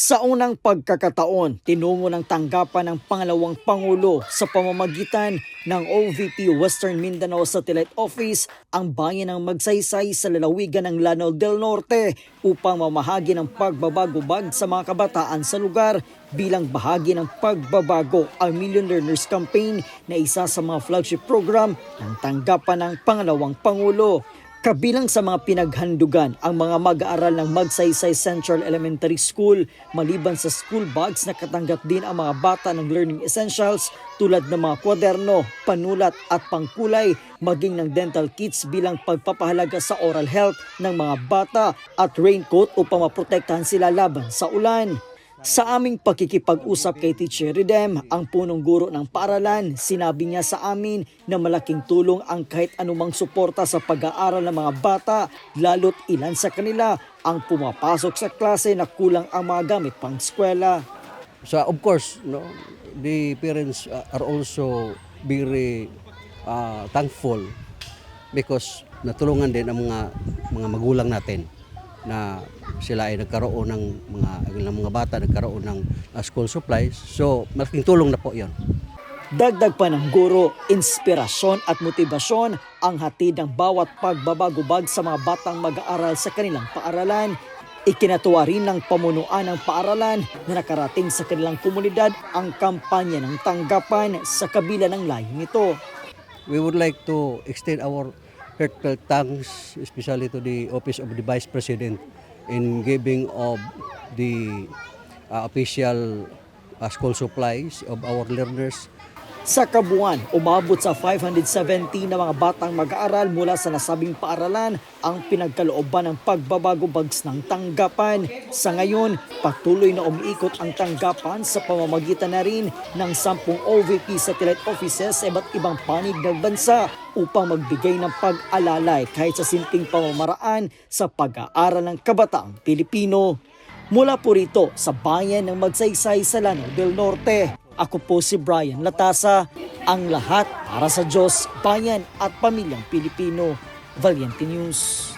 Sa unang pagkakataon, tinungo ng tanggapan ng pangalawang Pangulo sa pamamagitan ng OVP Western Mindanao Satellite Office ang bayan ng Magsaysay sa lalawigan ng Lanao del Norte upang mamahagi ng pagbabagubag sa mga kabataan sa lugar bilang bahagi ng pagbabago ang Million Learners Campaign na isa sa mga flagship program ng tanggapan ng pangalawang Pangulo. Kabilang sa mga pinaghandugan ang mga mag-aaral ng Magsaysay Central Elementary School maliban sa school bags na katanggap din ang mga bata ng learning essentials tulad ng mga kwaderno, panulat at pangkulay maging ng dental kits bilang pagpapahalaga sa oral health ng mga bata at raincoat upang maprotektahan sila laban sa ulan. Sa aming pakikipag-usap kay Teacher Ridem, ang punong guro ng paaralan, sinabi niya sa amin na malaking tulong ang kahit anumang suporta sa pag-aaral ng mga bata, lalo't ilan sa kanila ang pumapasok sa klase na kulang ang mga gamit pang eskwela. So of course, no, the parents are also very thankful because natulungan din ang mga magulang natin na sila ay nagkaroon ng mga bata nagkaroon ng school supplies. So malaking tulong na po 'yon. Dagdag pa ng guro, inspirasyon at motibasyon ang hatid ng bawat pagbabagubag sa mga batang mag-aaral sa kanilang paaralan. Ikinatuwa rin ng pamunuan ng paaralan na nakarating sa kanilang komunidad ang kampanya ng tanggapan sa kabila ng layong ito. We would like to extend our heartfelt thanks especially to the Office of the Vice President in giving of the official school supplies of our learners. Sa kabuuan, umabot sa 570 na mga batang mag-aaral mula sa nasabing paaralan ang pinagkalooban ng pagbabago-bags ng tanggapan. Sa ngayon, patuloy na umiikot ang tanggapan sa pamamagitan na rin ng 10 OVP satellite offices sa iba't ibang panig ng bansa upang magbigay ng pag-alalay kahit sa simpleng pamamaraan sa pag-aaral ng kabataang Pilipino. Mula po rito sa bayan ng Magsaysay sa Lanao del Norte, ako po si Brian Latasa, ang lahat para sa Diyos, bayan at pamilyang Pilipino. Valiente News.